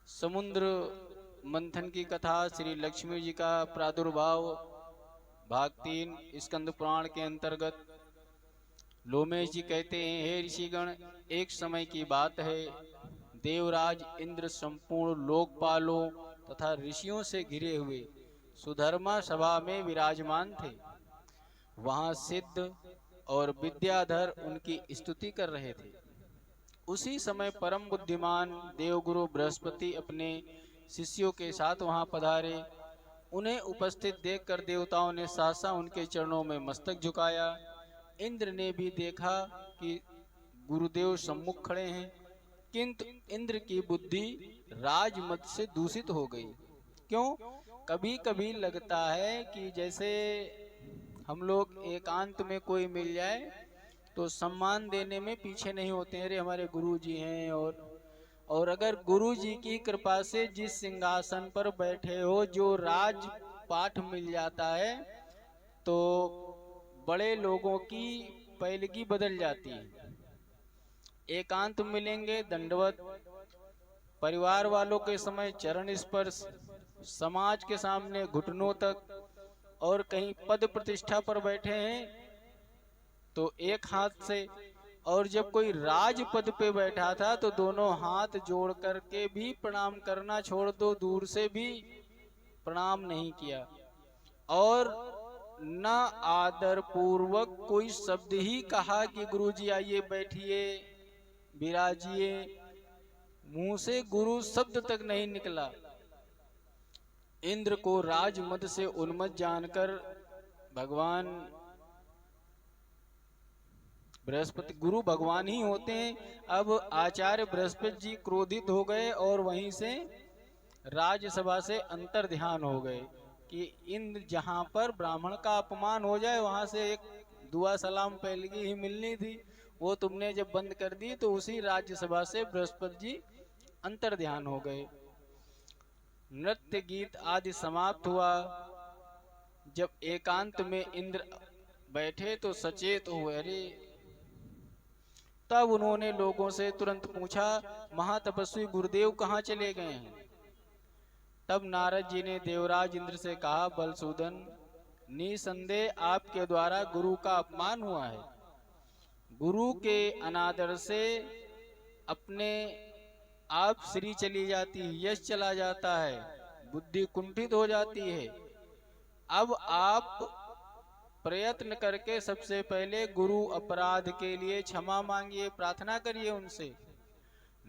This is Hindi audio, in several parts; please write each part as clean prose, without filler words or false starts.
समुद्र मंथन की कथा, श्री लक्ष्मी जी का प्रादुर्भाव, भाग 3 स्कंद पुराण के अंतर्गत। लोमेश जी कहते हैं, हे ऋषिगण, एक समय की बात है, देवराज इंद्र संपूर्ण लोकपालों तथा ऋषियों से घिरे हुए सुधर्मा सभा में विराजमान थे। वहां सिद्ध और विद्याधर उनकी स्तुति कर रहे थे। उसी समय परम बुद्धिमान देवगुरु बृहस्पति अपने शिष्यों के साथ वहां पधारे। उन्हें उपस्थित देखकर देवताओं ने सहसा उनके चरणों में मस्तक झुकाया। इंद्र ने भी देखा कि गुरुदेव सम्मुख खड़े हैं, किंतु इंद्र की बुद्धि राजमद से दूषित हो गई। क्यों? कभी कभी लगता है कि जैसे हम लोग एकांत में कोई मिल जाए तो सम्मान देने में पीछे नहीं होते। अरे हमारे गुरु जी हैं, और अगर गुरु जी की कृपा से जिस सिंहासन पर बैठे हो जो राज पाठ मिल जाता है तो बड़े लोगों की पैलगी बदल जाती है। एकांत मिलेंगे दंडवत, परिवार वालों के समय चरण स्पर्श, समाज के सामने घुटनों तक, और कहीं पद प्रतिष्ठा पर बैठे हैं तो एक हाथ से, और जब कोई राज पद पे बैठा था तो दोनों हाथ जोड़ करके भी प्रणाम करना छोड़ दो, दूर से भी प्रणाम नहीं किया, और न आदर पूर्वक कोई शब्द ही कहा कि गुरुजी आइए बैठिए विराजिए। मुंह से गुरु शब्द तक नहीं निकला। इंद्र को राजमद से उन्मत्त जानकर भगवान बृहस्पति, गुरु भगवान ही होते हैं, अब आचार्य बृहस्पति जी क्रोधित हो गए और वहीं से राज्यसभा से अंतर ध्यान हो गए कि इंद्र जहां पर ब्राह्मण का अपमान हो जाए वहां से एक दुआ सलाम पैलगी ही मिलनी थी, वो तुमने जब बंद कर दी तो उसी राज्यसभा से बृहस्पति जी अंतर ध्यान हो गए। नृत्य गीत आदि समाप्त हुआ। जब एकांत में इंद्र बैठे तो सचेत हुए। अरे, तब उन्होंने लोगों से तुरंत पूछा, महातपस्वी गुरुदेव कहाँ चले गए हैं? तब नारद जी ने देवराज इंद्र से कहा, बलसूदन, निसंदेह आपके द्वारा गुरु का अपमान हुआ है। गुरु के अनादर से अपने आप श्री चली जाती है, यश चला जाता है, बुद्धि कुंठित हो जाती है। अब आप प्रयत्न करके सबसे पहले गुरु अपराध के लिए क्षमा मांगिए, प्रार्थना करिए उनसे।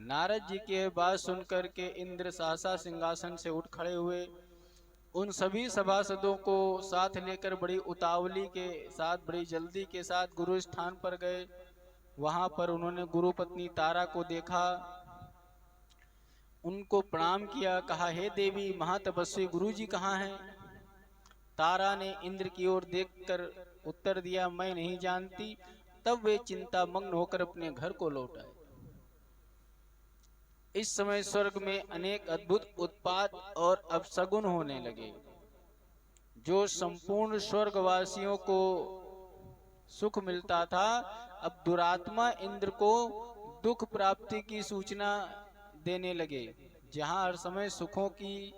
नारद जी के बात सुनकर के इंद्र सहसा सिंहासन से उठ खड़े हुए। उन सभी सभासदों को साथ लेकर बड़ी उतावली के साथ, बड़ी जल्दी के साथ गुरु स्थान पर गए। वहां पर उन्होंने गुरु पत्नी तारा को देखा, उनको प्रणाम किया, कहा, हे देवी महातपस्वी गुरु जी कहाँ हैं? तारा ने इंद्र की ओर देखकर उत्तर दिया, मैं नहीं जानती। तब वे चिंता मग्न होकर अपने घर को लौट आए। इस समय स्वर्ग में अनेक अद्भुत उत्पात और अपशगुन होने लगे, जो संपूर्ण स्वर्गवासियों को सुख मिलता था, अब दुरात्मा इंद्र को दुख प्राप्ति की सूचना देने लगे। जहां हर समय सुखों की,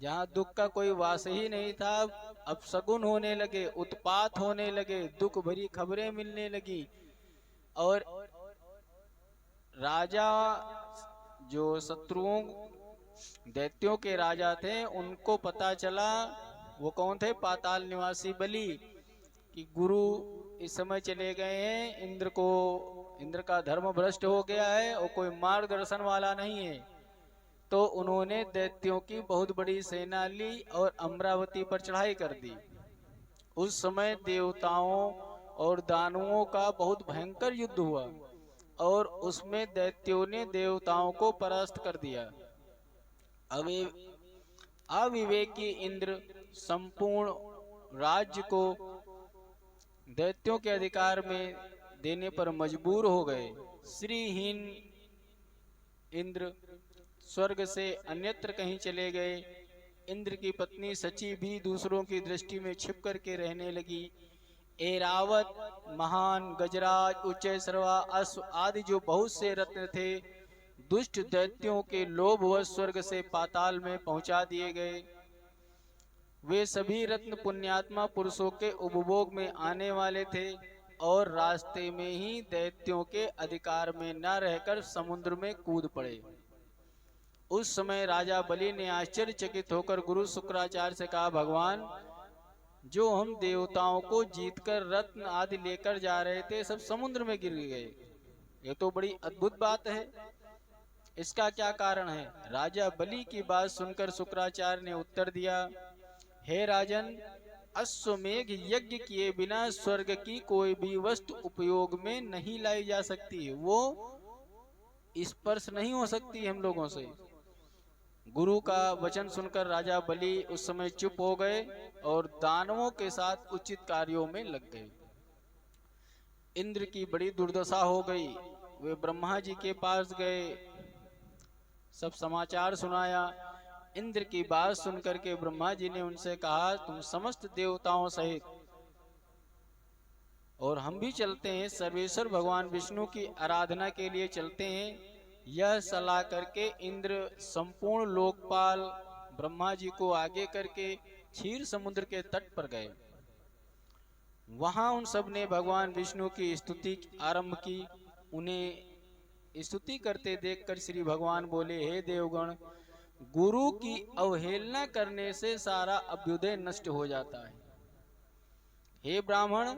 जहां दुख का कोई वास ही नहीं था, अपशगुन होने लगे, उत्पात होने लगे, दुख भरी खबरें मिलने लगी। और राजा, जो शत्रुओं दैत्यों के राजा थे, उनको पता चला, वो कौन थे? पाताल निवासी बलि, कि गुरु इस समय चले गए हैं, इंद्र का धर्म भ्रष्ट हो गया है और कोई मार्गदर्शन वाला नहीं है। तो उन्होंने दैत्यों की बहुत बड़ी सेना ली और अमरावती पर चढ़ाई कर दी। उस समय देवताओं और दानवों का बहुत भयंकर युद्ध हुआ और उसमें दैत्यों ने देवताओं को परास्त कर दिया। अविवेकी इंद्र संपूर्ण राज्य को दैत्यों के अधिकार में देने पर मजबूर हो गए। श्रीहीन इंद्र स्वर्ग से अन्यत्र कहीं चले गए। इंद्र की पत्नी सची भी दूसरों की दृष्टि में छिप करके रहने लगी। एरावत, महान, गजराज, उच्चैश्रवा, अश्व आदि जो बहुत से रत्न थे, दुष्ट दैत्यों के लोभ व स्वर्ग से पाताल में पहुंचा दिए गए। वे सभी रत्न पुण्यात्मा पुरुषों के उपभोग में आने वाले थे और रास्ते में ही दैत्यों के अधिकार में न रहकर समुद्र में कूद पड़े। उस समय राजा बलि ने आश्चर्यचकित होकर गुरु शुक्राचार्य से कहा, भगवान, जो हम देवताओं को जीतकर रत्न आदि लेकर जा रहे थे सब समुद्र में गिर गए। ये तो बड़ी अद्भुत बात है, इसका क्या कारण है? राजा बलि की बात सुनकर शुक्राचार्य ने उत्तर दिया, हे राजन, अश्वमेघ यज्ञ किए बिना स्वर्ग की कोई भी वस्तु उपयोग में नहीं लाई जा सकती, वो स्पर्श नहीं हो सकती हम लोगों से। गुरु का वचन सुनकर राजा बलि उस समय चुप हो गए और दानवों के साथ उचित कार्यों में लग गए। इंद्र की बड़ी दुर्दशा हो गई। वे ब्रह्मा जी के पास गए, सब समाचार सुनाया। इंद्र की बात सुनकर के ब्रह्मा जी ने उनसे कहा, तुम समस्त देवताओं सहित और हम भी चलते हैं, सर्वेश्वर भगवान विष्णु की आराधना के लिए चलते हैं। यह सलाह करके इंद्र संपूर्ण लोकपाल ब्रह्मा जी को आगे करके क्षीर समुद्र के तट पर गए। वहां उन सब ने भगवान विष्णु की स्तुति आरंभ की। उन्हें स्तुति करते देखकर श्री भगवान बोले, हे देवगण, गुरु की अवहेलना करने से सारा अभ्युदय नष्ट हो जाता है। हे ब्राह्मण,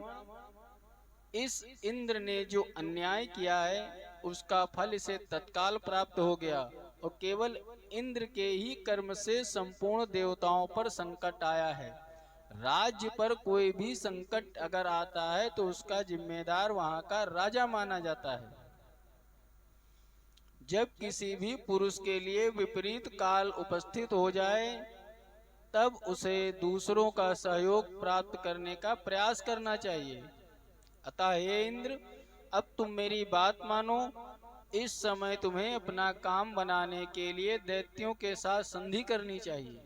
इस इंद्र ने जो अन्याय किया है उसका फल इसे तत्काल प्राप्त हो गया और केवल इंद्र के ही कर्म से संपूर्ण देवताओं पर संकट आया है। राज्य पर कोई भी संकट अगर आता है तो उसका जिम्मेदार वहां का राजा माना जाता है। जब किसी भी पुरुष के लिए विपरीत काल उपस्थित हो जाए तब उसे दूसरों का सहयोग प्राप्त करने का प्रयास करना चाहिए। अतः हे इंद्र, अब तुम मेरी बात मानो। इस समय तुम्हें अपना काम बनाने के लिए दैत्यों के साथ संधि करनी चाहिए।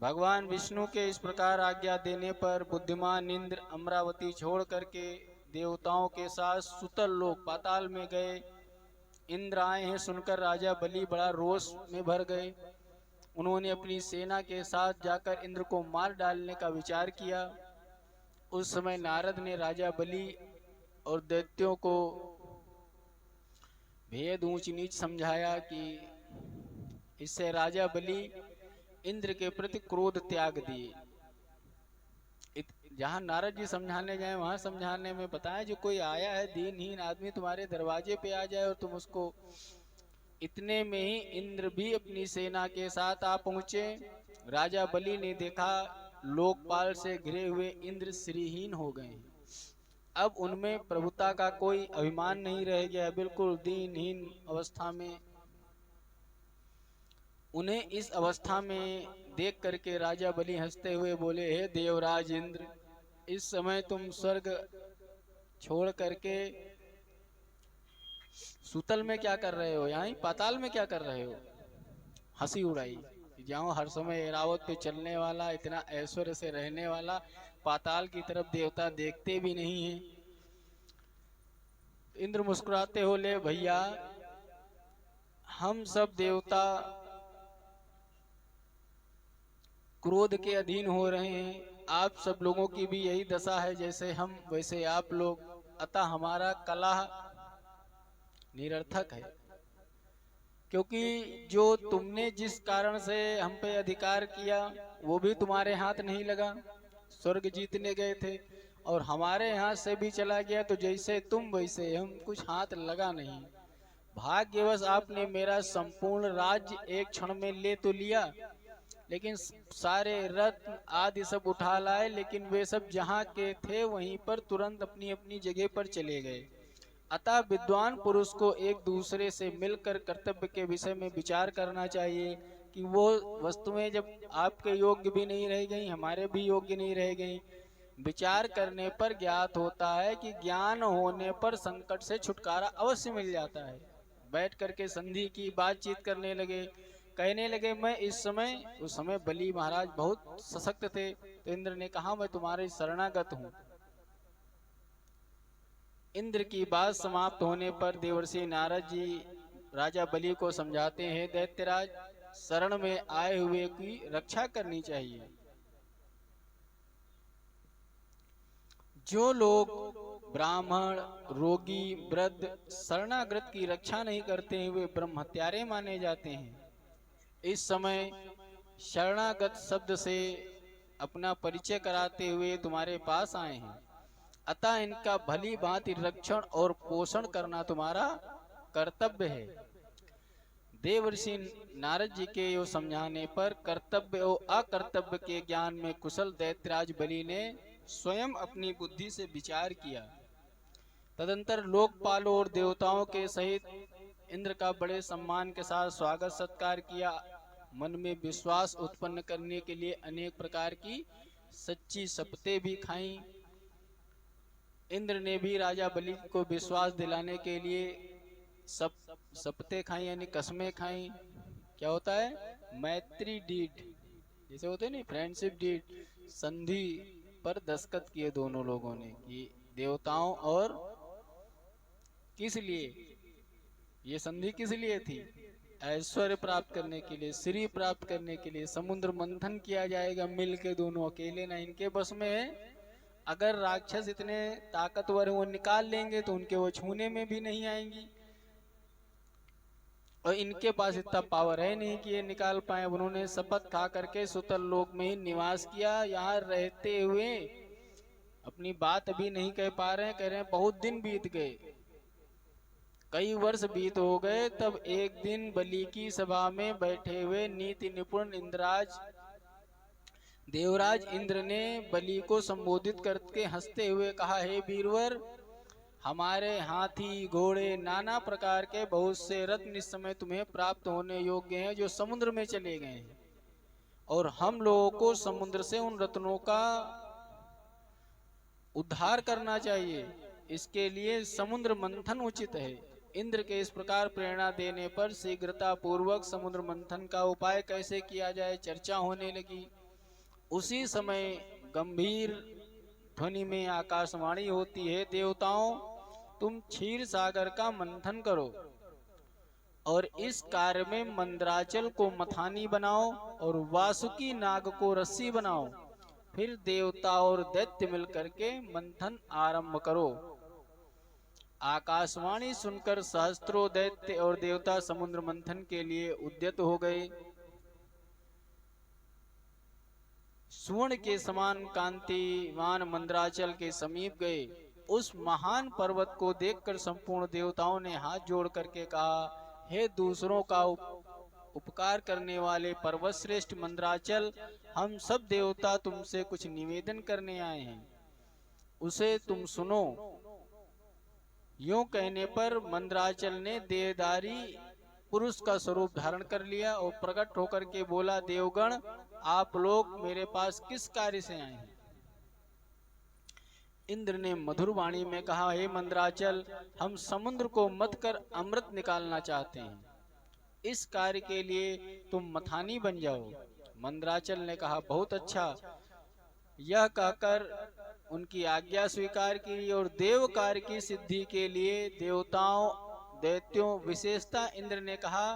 भगवान विष्णु के इस प्रकार आज्ञा देने पर बुद्धिमान इंद्र अमरावती छोड़ करके देवताओं के साथ सुतल लोक पाताल में गए। इंद्र आए हैं सुनकर राजा बलि बड़ा रोष में भर गए। उन्होंने अपनी सेना के साथ जाकर इंद्र को मार डालने का विचार किया। उस समय नारद ने राजा बलि और दैत्यों को भेद ऊंच नीच समझाया कि इससे राजा बलि इंद्र के प्रति क्रोध त्याग दिए। जहां नारद जी समझाने जाए वहां समझाने में बताया, जो कोई आया है दीनहीन आदमी तुम्हारे दरवाजे पे आ जाए और तुम उसको, इतने में ही इंद्र भी अपनी सेना के साथ आ पहुंचे। राजा बलि ने देखा लोकपाल से घिरे हुए इंद्र श्रीहीन हो गए। अब उनमें प्रभुता का कोई अभिमान नहीं रह गया, बिल्कुल दीनहीन अवस्था में। उन्हें इस अवस्था में देख करके राजा बलि हंसते हुए बोले, हे देवराज इंद्र, इस समय तुम स्वर्ग छोड़ करके सुतल में क्या कर रहे हो? यहाँ पाताल में क्या कर रहे हो? हंसी उड़ाई। जहाँ हर समय एरावत पे चलने वाला, इतना ऐश्वर्य से रहने वाला, पाताल की तरफ देवता देखते भी नहीं हैं। इंद्र मुस्कुराते हो, ले भैया, हम सब देवता क्रोध के अधीन हो रहे हैं। आप सब लोगों की भी यही दशा है, जैसे हम वैसे आप लोग। अतः हमारा कलह निरर्थक है, क्योंकि जो तुमने जिस कारण से हम पे अधिकार किया वो भी तुम्हारे हाथ नहीं लगा। स्वर्ग जीतने गए थे और हमारे हाथ से भी चला गया, तो जैसे तुम वैसे हम, कुछ हाथ लगा नहीं। भाग्यवश आपने मेरा संपूर्ण राज्य एक क्षण में ले तो लिया, लेकिन सारे रत्न आदि सब उठा लाए, लेकिन वे सब जहाँ के थे वहीं पर तुरंत अपनी अपनी जगह पर चले गए। अतः विद्वान पुरुष को एक दूसरे से मिलकर कर्तव्य के विषय में विचार करना चाहिए कि वो वस्तुएं जब आपके योग्य भी नहीं रह गई, हमारे भी योग्य नहीं रह गई। विचार करने पर ज्ञात होता है कि ज्ञान होने पर संकट से छुटकारा अवश्य मिल जाता है। बैठ करके संधि की बातचीत करने लगे, कहने लगे, मैं इस समय, उस समय बलि महाराज बहुत सशक्त थे, तो इंद्र ने कहा, मैं तुम्हारे शरणागत हूँ। इंद्र की बात समाप्त होने पर देवर्षि नारद जी राजा बलि को समझाते हैं, दैत्यराज, शरण में आए हुए की रक्षा करनी चाहिए। जो लोग ब्राह्मण, रोगी, वृद्ध, शरणागत की रक्षा नहीं करते हैं वे ब्रह्म हत्यारे माने जाते हैं। इस समय शरणागत शब्द से अपना परिचय कराते हुए तुम्हारे पास आए हैं, अतः इनका भली भांति रक्षण और पोषण करना तुम्हारा कर्तव्य है। देवर्षि नारद जी के यो समझाने पर कर्तव्य और अकर्तव्य के ज्ञान में कुशल दैत्यराज बलि ने स्वयं अपनी बुद्धि से विचार किया। तदंतर लोकपालों और देवताओं के सहित इंद्र का बड़े सम्मान के साथ स्वागत सत्कार किया। मन में विश्वास उत्पन्न करने के लिए अनेक प्रकार की सच्ची शपथें भी खाई। इंद्र ने भी राजा बलि को विश्वास दिलाने के लिए शपथें खाई, यानी कसमें खाई। क्या होता है? मैत्री डीड, जैसे होते नहीं, फ्रेंडशिप डीड, संधि पर दस्तखत किए दोनों लोगों ने कि देवताओं और किस लिए ये संधि किस लिए थी? ऐश्वर्य प्राप्त करने के लिए, श्री प्राप्त करने के लिए। समुद्र मंथन किया जाएगा मिल के, दोनों अकेले ना इनके बस में है। अगर राक्षस इतने ताकतवर वो निकाल लेंगे तो उनके वो छूने में भी नहीं आएंगी, और इनके पास इतना पावर है नहीं कि ये निकाल पाए। उन्होंने शपथ खा करके सुतल लोक में ही निवास किया। यहाँ रहते हुए अपनी बात अभी नहीं कह पा रहे हैं, कह रहे हैं बहुत दिन बीत गए, कई वर्ष बीत हो गए। तब एक दिन बलि की सभा में बैठे हुए नीति निपुण इंद्राज देवराज इंद्र ने बलि को संबोधित करके हंसते हुए कहा, हे वीरवर, हमारे हाथी, घोड़े, नाना प्रकार के बहुत से रत्न इस समय तुम्हें प्राप्त होने योग्य हैं जो समुद्र में चले गए हैं, और हम लोगों को समुद्र से उन रत्नों का उद्धार करना चाहिए। इसके लिए समुद्र मंथन उचित है। इंद्र के इस प्रकार प्रेरणा देने पर शीघ्रता पूर्वक समुद्र मंथन का उपाय कैसे किया जाए चर्चा होने लगी। उसी समय गंभीर ध्वनि में आकाशवाणी होती है, देवताओं, तुम क्षीर सागर का मंथन करो और इस कार्य में मंदराचल को मथानी बनाओ और वासुकी नाग को रस्सी बनाओ। फिर देवता और दैत्य मिलकर के मंथन आरंभ करो। आकाशवाणी सुनकर सहस्त्रों दैत्य और देवता समुद्र मंथन के लिए उद्यत हो गए। स्वर्ण के समान कांतिवान मंदराचल के समीप गए। उस महान पर्वत को देखकर संपूर्ण देवताओं ने हाथ जोड़ करके कहा, हे दूसरों का उपकार करने वाले पर्वत श्रेष्ठ मंदराचल, हम सब देवता तुमसे कुछ निवेदन करने आए हैं, उसे तुम सुनो। यूं कहने पर मंदराचल ने देहधारी पुरुष का स्वरूप धारण कर लिया और प्रकट होकर के बोला, देवगण, आप लोग मेरे पास किस कार्य से आए हैं? इंद्र ने मधुर वाणी में कहा, हे मंदराचल, हम समुद्र को मथ कर अमृत निकालना चाहते हैं। इस कार्य के लिए तुम मथानी बन जाओ। मंदराचल ने कहा, बहुत अच्छा। यह कहकर उनकी आज्ञा स्वीकार की और देव कार्य की सिद्धि के लिए देवताओं, दैत्यों, विशेषता इंद्र ने कहा,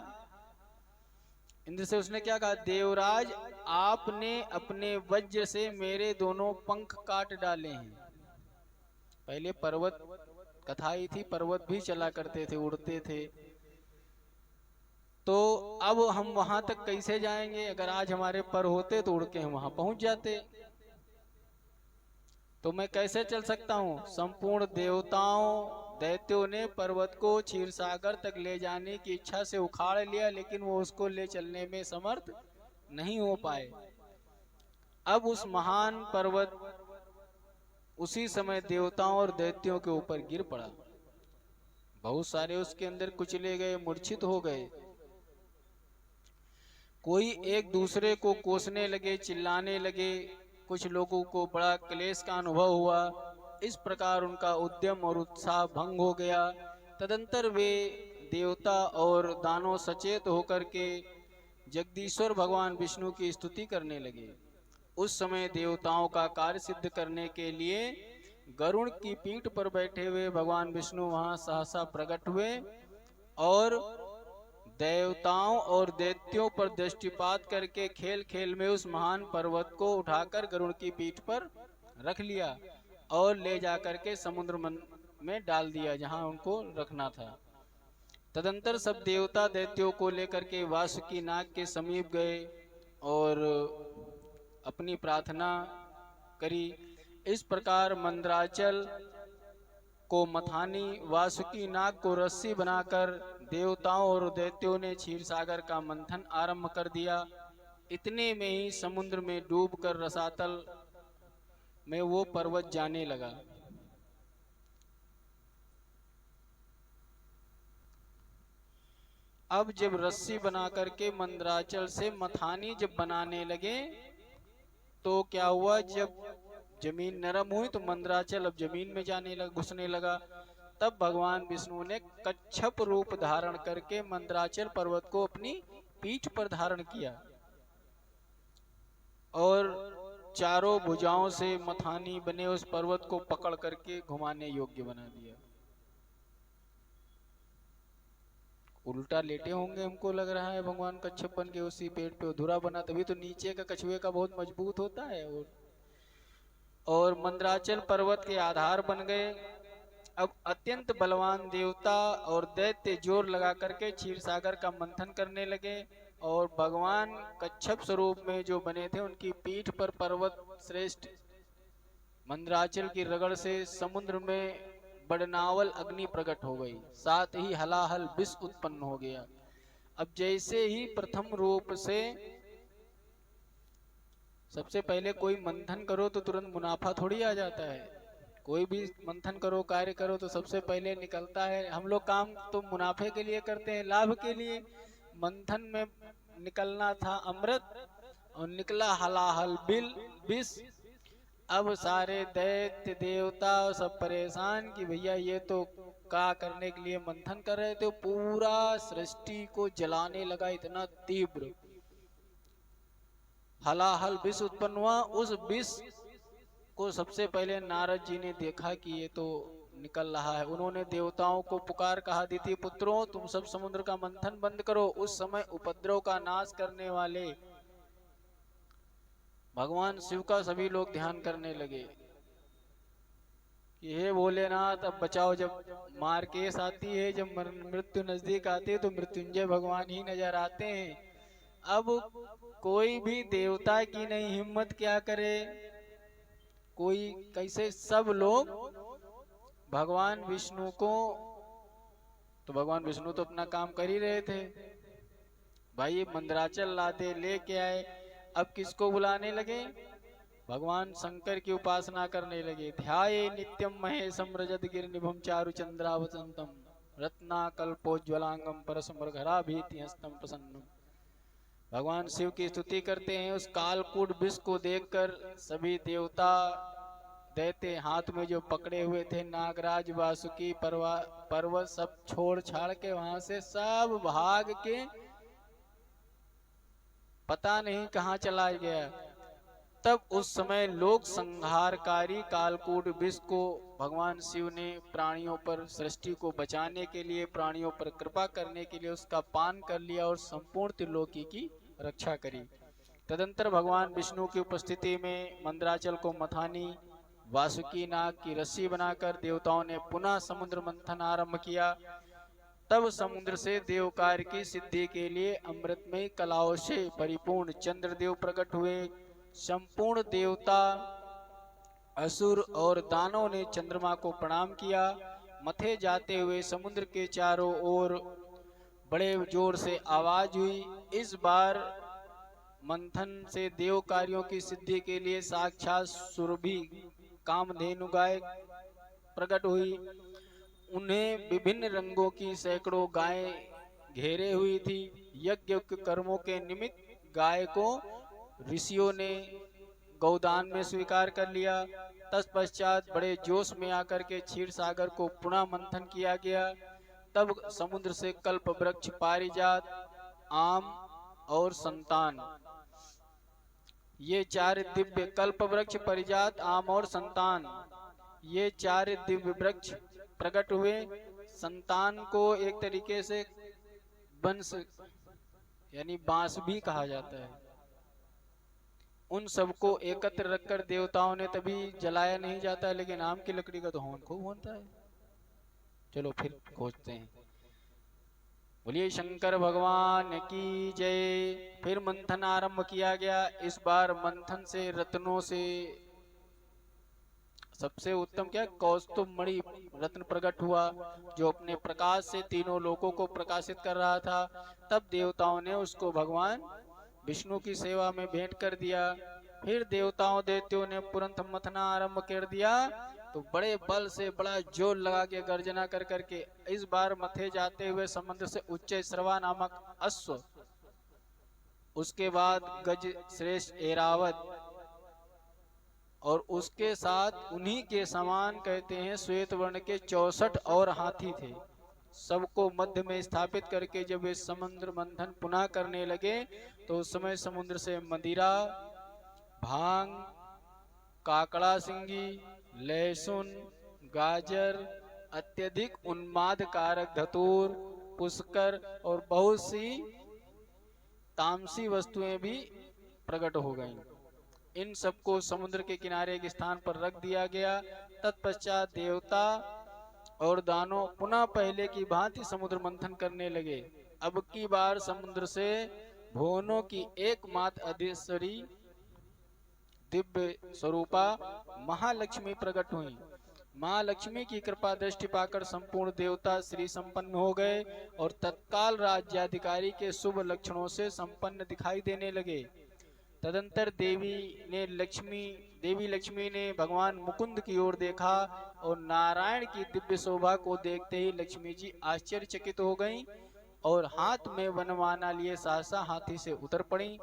इंद्र से उसने क्या कहा, देवराज, आपने अपने वज्र से मेरे दोनों पंख काट डाले हैं। पहले पर्वत कथा ही थी, पर्वत भी चला करते थे, उड़ते थे, तो अब हम वहां तक कैसे जाएंगे? अगर आज हमारे पर होते तो उड़ के हम वहां पहुंच जाते, तो मैं कैसे चल सकता हूं? संपूर्ण देवताओं, दैत्यों ने पर्वत को क्षीर सागर तक ले जाने की इच्छा से उखाड़ लिया, लेकिन वो उसको ले चलने में समर्थ नहीं हो पाए। अब उस महान पर्वत उसी समय देवताओं और दैत्यों के ऊपर गिर पड़ा। बहुत सारे उसके अंदर कुचले गए, मूर्छित हो गए। कोई एक दूसरे को कोसने लगे, चिल्लाने लगे। कुछ लोगों को बड़ा क्लेश का अनुभव हुआ। इस प्रकार उनका उद्यम और उत्साह भंग हो गया। तदंतर वे देवता और दानव सचेत होकर के जगदीश्वर भगवान विष्णु की स्तुति करने लगे। उस समय देवताओं का कार्य सिद्ध करने के लिए गरुड़ की पीठ पर बैठे हुए भगवान विष्णु वहां सहसा प्रकट हुए और देवताओं और दैत्यों पर दृष्टिपात करके खेल खेल में उस महान पर्वत को उठाकर गरुड़ की पीठ पर रख लिया और ले जाकर के समुद्र में डाल दिया जहां उनको रखना था। तदंतर सब देवता दैत्यों को लेकर के वासुकी नाग के समीप गए और अपनी प्रार्थना करी। इस प्रकार मंदराचल को मथानी वासुकी नाग को रस्सी बनाकर देवताओं और दैत्यों ने क्षीर सागर का मंथन आरंभ कर दिया। इतने में ही समुद्र में डूबकर रसातल में वो पर्वत जाने लगा। अब जब रस्सी बना करके मंदराचल से मथानी जब बनाने लगे तो क्या हुआ, जब जमीन नरम हुई तो मंदराचल अब जमीन में जाने लगा, घुसने लगा। तब भगवान विष्णु ने कच्छप रूप धारण करके मंदराचल पर्वत को अपनी पीठ पर धारण किया और चारों भुजाओं से मथानी बने उस पर्वत को पकड़ करके घुमाने योग्य बना दिया। उल्टा लेटे होंगे हमको लग रहा है भगवान कच्छप बन के उसी पेड़ पे अधूरा बना, तभी तो नीचे का कछुए का बहुत मजबूत होता है। और मंदराचल पर्वत के आधार बन गए। अब अत्यंत बलवान देवता और दैत्य जोर लगा करके क्षीर सागर का मंथन करने लगे और भगवान कच्छप स्वरूप में जो बने थे उनकी पीठ पर पर्वत श्रेष्ठ मंदराचल की रगड़ से समुद्र में बड़नावल अग्नि प्रकट हो गई, साथ ही हलाहल विष उत्पन्न हो गया। अब जैसे ही प्रथम रूप से सबसे पहले कोई मंथन करो तो तुरंत मुनाफा थोड़ी आ जाता है। कोई भी मंथन करो कार्य करो तो सबसे पहले निकलता है, हम लोग काम तो मुनाफे के लिए करते हैं, लाभ के लिए। मंथन में निकलना था अमृत और निकला हलाहल विष। अब सारे दैत्य देवता सब परेशान कि भैया ये तो का करने के लिए मंथन कर रहे थे, पूरा सृष्टि को जलाने लगा, इतना तीव्र हलाहल विष उत्पन्न हुआ। उस विष को सबसे पहले नारद जी ने देखा कि ये तो निकल रहा है। उन्होंने देवताओं को पुकार कहा, दिति पुत्रों तुम सब समुद्र का मंथन बंद करो। उस समय उपद्रव का नाश करने वाले भगवान शिव का सभी लोग ध्यान करने लगे कि हे भोलेनाथ अब बचाओ। जब मार केस आती है, जब मृत्यु नजदीक आती है तो मृत्युंजय भगवान ही नजर आते हैं। अब कोई भी देवता की नहीं हिम्मत क्या करे, कोई कैसे, सब लोग भगवान विष्णु को, तो भगवान विष्णु तो अपना काम कर ही रहे थे, भाई मंदराचल लाते लेके आए। अब किसको बुलाने लगे, भगवान शंकर की उपासना करने लगे। ध्याये नित्यम महेशम रजत गिरिनिभम चारु चंद्रावतंतम रत्नाकल्पोज्ज्वलांगम परसमृघरा भीति हस्तम प्रसन्नम। भगवान शिव की स्तुति करते हैं। उस कालकूट विष को देखकर सभी देवता दैत्य हाथ में जो पकड़े हुए थे नागराज वासुकी पर्वत सब छोड़ छाड़ के वहां से सब भाग के पता नहीं कहां चला गया। तब उस समय लोक संहारकारी कालकूट विष को भगवान शिव ने प्राणियों पर, सृष्टि को बचाने के लिए, प्राणियों पर कृपा करने के लिए उसका पान कर लिया और संपूर्ण त्रिलोकी की रक्षा करी। तदंतर भगवान विष्णु की उपस्थिति में मंदराचल को मथानी वासुकी नाग की रस्सी बनाकर देवताओं ने पुनः समुद्र मंथन आरंभ किया। तब समुद्र से देव कार्य की सिद्धि के लिए अमृतमय कलाओं से परिपूर्ण चंद्रदेव प्रकट हुए। संपूर्ण देवता, असुर और दानव ने चंद्रमा को प्रणाम किया। मथे जाते हुए समुद्र के चारों ओर बड़े जोर से आवाज हुई। इस बार मंथन से देव कार्यों की सिद्धि के लिए साक्षात सुरभि कामधेनु गाय प्रकट हुई। उन्हें विभिन्न रंगों की सैकड़ों गायें घेरे हुई थी। यज्ञ कर्मों के निमित्त गाय को ऋषियों ने गौदान में स्वीकार कर लिया। तत्पश्चात बड़े जोश में आकर के क्षीर सागर को पुनः मंथन किया गया। तब समुद्र से कल्प वृक्ष, पारिजात, आम और संतान, ये चार दिव्य, कल्प वृक्ष, पारिजात, आम और संतान, ये 4 दिव्य वृक्ष प्रकट हुए। संतान को एक तरीके से वंश यानी बांस भी कहा जाता है। उन सबको एकत्र रखकर देवताओं ने तभी जलाया नहीं जाता है, लेकिन आम की लकड़ी का तो हवन खूब होता है। चलो फिर खोजते हैं। बोलिए शंकर भगवान की जय। फिर मंथन आरंभ किया गया। इस बार मंथन से रत्नों से सबसे उत्तम क्या कौस्तुभ मणि रत्न प्रकट हुआ, जो अपने प्रकाश से तीनों लोकों को प्रकाशित कर रहा था। तब देवताओं ने उसको भगवान विष्णु की सेवा में भेंट कर दिया। फिर देवताओं दैत्यों ने तुरंत मथना आरंभ कर दिया। तो बड़े बल से बड़ा जोर लगा के गर्जना कर करके इस बार मथे जाते हुए समुद्र से उच्च श्रवा नामक अश्व, उसके बाद गज श्रेष्ठ ऐरावत, और उसके साथ उन्हीं के समान कहते हैं श्वेत वर्ण के 64 और हाथी थे। सबको मध्य में स्थापित करके जब वे समुद्र मंथन पुनः करने लगे तो उस समय समुद्र से मदिरा, भांग, काकड़ा सिंगी, लहसुन, गाजर, अत्यधिक उन्माद कारक धतूर, पुष्कर और बहुत सी तामसी वस्तुएं भी प्रकट हो गईं। इन सबको समुद्र के किनारे एक स्थान पर रख दिया गया। तत्पश्चात देवता और दानव पुनः पहले की भांति समुद्र मंथन करने लगे। अब की बार समुद्र से भुवनों की एकमात्र अधीश्वरी दिव्य स्वरूपा महालक्ष्मी प्रकट हुई। महालक्ष्मी की कृपा दृष्टि पाकर संपूर्ण देवता श्री संपन्न हो गए और तत्काल राज्याधिकारी के शुभ लक्षणों से संपन्न दिखाई देने लगे। तदंतर देवी लक्ष्मी ने भगवान मुकुंद की ओर देखा और नारायण की दिव्य शोभा को देखते ही लक्ष्मी जी आश्चर्यचकित हो गईं और हाथ में वनमाला लिए सहसा हाथी से उतर पड़ी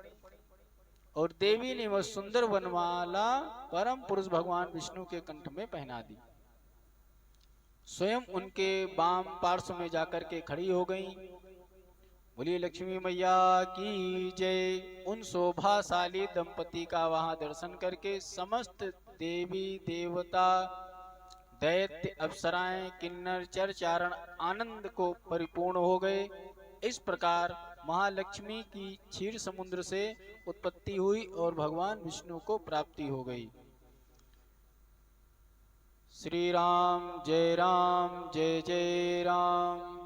और देवी ने वह सुंदर वनमाला परम पुरुष भगवान विष्णु के कंठ में पहना दी। स्वयं उनके बाम पार्श्व में जाकर के खड़ी हो गईं। बोलिए लक्ष्मी मैया की जय। उन शोभाशाली दंपति का वहां दर्शन करके समस्त देवी देवता, दैत्य, अप्सराएं, किन्नर, चर चारण आनंद को परिपूर्ण हो गए। इस प्रकार महालक्ष्मी की क्षीर समुद्र से उत्पत्ति हुई और भगवान विष्णु को प्राप्ति हो गई। श्री राम जय जय राम।